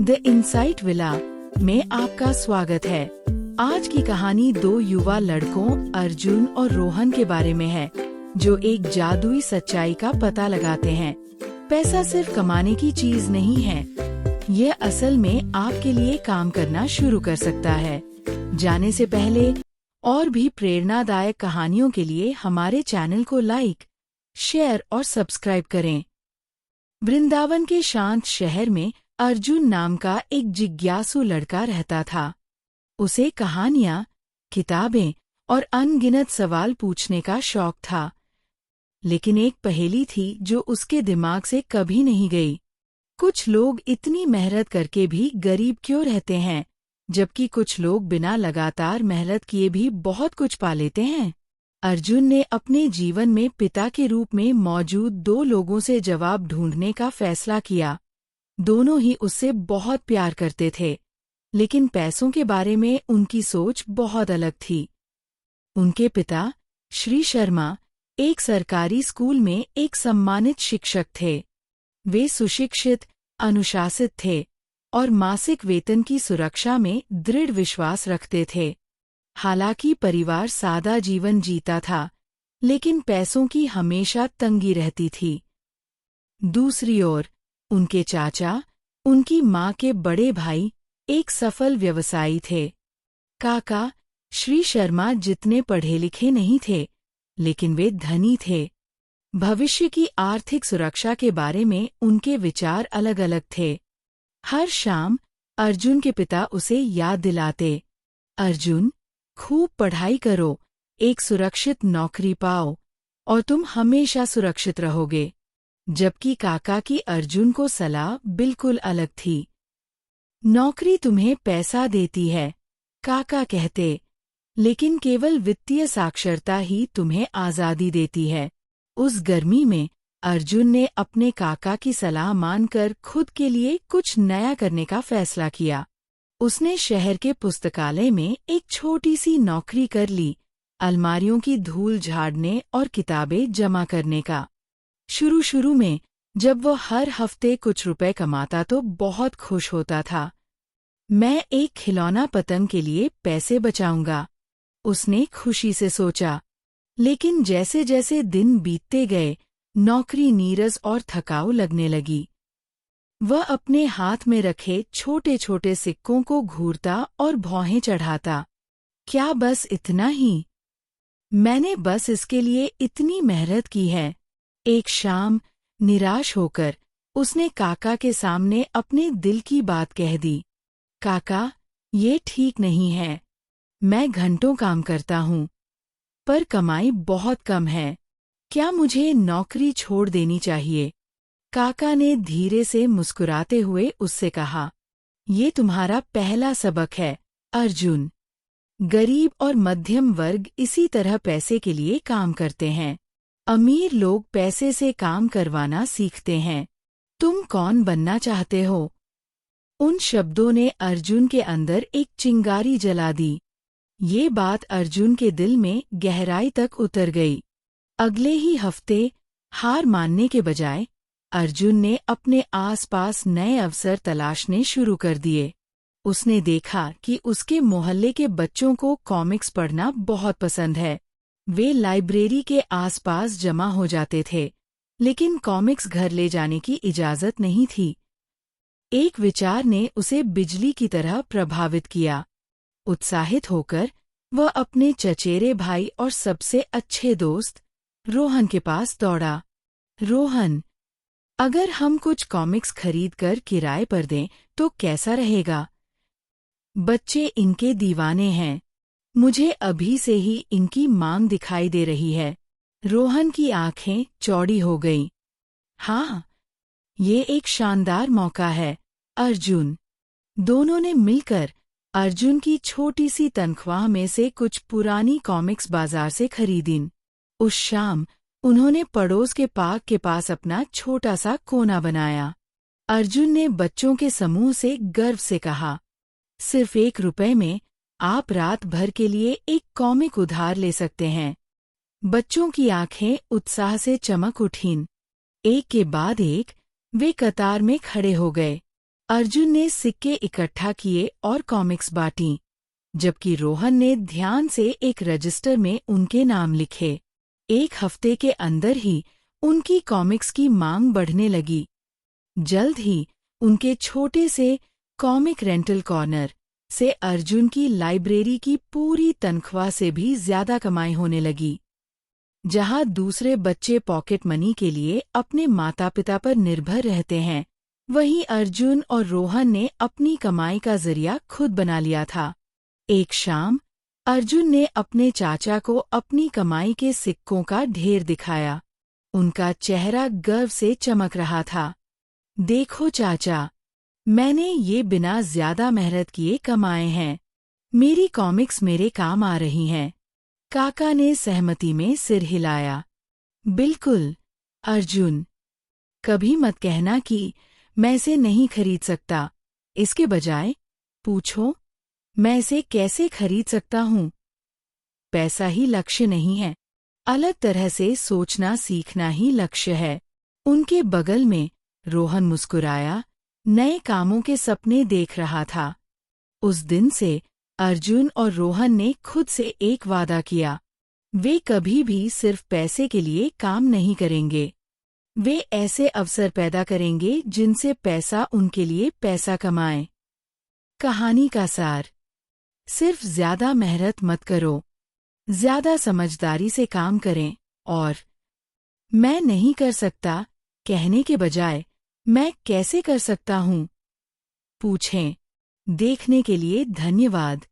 The insight villa में आपका स्वागत है। आज की कहानी दो युवा लड़कों अर्जुन और रोहन के बारे में है, जो एक जादुई सच्चाई का पता लगाते हैं। पैसा सिर्फ कमाने की चीज नहीं है, ये असल में आपके लिए काम करना शुरू कर सकता है। जाने से पहले और भी प्रेरणादायक कहानियों के लिए हमारे चैनल को लाइक, शेयर और सब्सक्राइब करें। वृंदावन के शांत शहर में अर्जुन नाम का एक जिज्ञासु लड़का रहता था। उसे कहानियां, किताबें और अनगिनत सवाल पूछने का शौक था। लेकिन एक पहेली थी जो उसके दिमाग से कभी नहीं गई। कुछ लोग इतनी मेहनत करके भी गरीब क्यों रहते हैं, जबकि कुछ लोग बिना लगातार मेहनत किए भी बहुत कुछ पा लेते हैं? अर्जुन ने अपने जीवन में पिता के रूप में मौजूद दो लोगों से जवाब ढूंढने का फैसला किया। दोनों ही उससे बहुत प्यार करते थे, लेकिन पैसों के बारे में उनकी सोच बहुत अलग थी। उनके पिता, श्री शर्मा, एक सरकारी स्कूल में एक सम्मानित शिक्षक थे। वे सुशिक्षित, अनुशासित थे और मासिक वेतन की सुरक्षा में दृढ़ विश्वास रखते थे। हालांकि परिवार सादा जीवन जीता था, लेकिन पैसों की हमेशा तंगी रहती थी। दूसरी ओर उनके चाचा, उनकी माँ के बड़े भाई, एक सफल व्यवसायी थे। काका, श्री शर्मा जितने पढ़े लिखे नहीं थे, लेकिन वे धनी थे। भविष्य की आर्थिक सुरक्षा के बारे में उनके विचार अलग अलग थे। हर शाम अर्जुन के पिता उसे याद दिलाते, अर्जुन, खूब पढ़ाई करो, एक सुरक्षित नौकरी पाओ और तुम हमेशा सुरक्षित रहोगे। जबकि काका की अर्जुन को सलाह बिल्कुल अलग थी। नौकरी तुम्हें पैसा देती है, काका कहते, लेकिन केवल वित्तीय साक्षरता ही तुम्हें आज़ादी देती है। उस गर्मी में अर्जुन ने अपने काका की सलाह मानकर खुद के लिए कुछ नया करने का फैसला किया। उसने शहर के पुस्तकालय में एक छोटी सी नौकरी कर ली, अलमारियों की धूल झाड़ने और किताबें जमा करने का। शुरू में जब वो हर हफ्ते कुछ रुपए कमाता तो बहुत खुश होता था। मैं एक खिलौना पतंग के लिए पैसे बचाऊंगा, उसने खुशी से सोचा। लेकिन जैसे जैसे दिन बीतते गए, नौकरी नीरस और थकाऊ लगने लगी। वह अपने हाथ में रखे छोटे छोटे सिक्कों को घूरता और भौहें चढ़ाता। क्या बस इतना ही? मैंने बस इसके लिए इतनी मेहनत की है। एक शाम निराश होकर उसने काका के सामने अपने दिल की बात कह दी। काका, ये ठीक नहीं है। मैं घंटों काम करता हूँ, पर कमाई बहुत कम है। क्या मुझे नौकरी छोड़ देनी चाहिए? काका ने धीरे से मुस्कुराते हुए उससे कहा, ये तुम्हारा पहला सबक है, अर्जुन। गरीब और मध्यम वर्ग इसी तरह पैसे के लिए काम करते हैं। अमीर लोग पैसे से काम करवाना सीखते हैं। तुम कौन बनना चाहते हो? उन शब्दों ने अर्जुन के अंदर एक चिंगारी जला दी। ये बात अर्जुन के दिल में गहराई तक उतर गई। अगले ही हफ्ते हार मानने के बजाय अर्जुन ने अपने आसपास नए अवसर तलाशने शुरू कर दिए। उसने देखा कि उसके मोहल्ले के बच्चों को कॉमिक्स पढ़ना बहुत पसंद है। वे लाइब्रेरी के आसपास जमा हो जाते थे, लेकिन कॉमिक्स घर ले जाने की इजाज़त नहीं थी। एक विचार ने उसे बिजली की तरह प्रभावित किया। उत्साहित होकर वह अपने चचेरे भाई और सबसे अच्छे दोस्त रोहन के पास दौड़ा। रोहन, अगर हम कुछ कॉमिक्स खरीद कर किराए पर दें तो कैसा रहेगा? बच्चे इनके दीवाने हैं। मुझे अभी से ही इनकी मांग दिखाई दे रही है। रोहन की आंखें चौड़ी हो गईं। हाँ, ये एक शानदार मौका है, अर्जुन। दोनों ने मिलकर अर्जुन की छोटी सी तनख्वाह में से कुछ पुरानी कॉमिक्स बाजार से खरीदीं। उस शाम उन्होंने पड़ोस के पार्क के पास अपना छोटा सा कोना बनाया। अर्जुन ने बच्चों के समूह से गर्व से कहा, सिर्फ ₹1 में आप रात भर के लिए एक कॉमिक उधार ले सकते हैं। बच्चों की आंखें उत्साह से चमक उठीं। एक के बाद एक वे कतार में खड़े हो गए। अर्जुन ने सिक्के इकट्ठा किए और कॉमिक्स बांटी, जबकि रोहन ने ध्यान से एक रजिस्टर में उनके नाम लिखे। एक हफ्ते के अंदर ही उनकी कॉमिक्स की मांग बढ़ने लगी। जल्द ही उनके छोटे से कॉमिक रेंटल कॉर्नर से अर्जुन की लाइब्रेरी की पूरी तनख्वाह से भी ज्यादा कमाई होने लगी। जहां दूसरे बच्चे पॉकेट मनी के लिए अपने माता पिता पर निर्भर रहते हैं, वहीं अर्जुन और रोहन ने अपनी कमाई का जरिया खुद बना लिया था। एक शाम अर्जुन ने अपने चाचा को अपनी कमाई के सिक्कों का ढेर दिखाया। उनका चेहरा गर्व से चमक रहा था। देखो चाचा, मैंने ये बिना ज्यादा मेहनत किए कमाए हैं। मेरी कॉमिक्स मेरे काम आ रही हैं। काका ने सहमति में सिर हिलाया। बिल्कुल अर्जुन, कभी मत कहना कि मैं इसे नहीं खरीद सकता। इसके बजाय पूछो, मैं इसे कैसे खरीद सकता हूँ। पैसा ही लक्ष्य नहीं है, अलग तरह से सोचना सीखना ही लक्ष्य है। उनके बगल में रोहन मुस्कुराया, नए कामों के सपने देख रहा था। उस दिन से अर्जुन और रोहन ने खुद से एक वादा किया, वे कभी भी सिर्फ पैसे के लिए काम नहीं करेंगे। वे ऐसे अवसर पैदा करेंगे जिनसे पैसा उनके लिए पैसा कमाए। कहानी का सार: सिर्फ ज्यादा मेहनत मत करो, ज्यादा समझदारी से काम करें और मैं नहीं कर सकता कहने के बजाय मैं कैसे कर सकता हूँ पूछें। देखने के लिए धन्यवाद।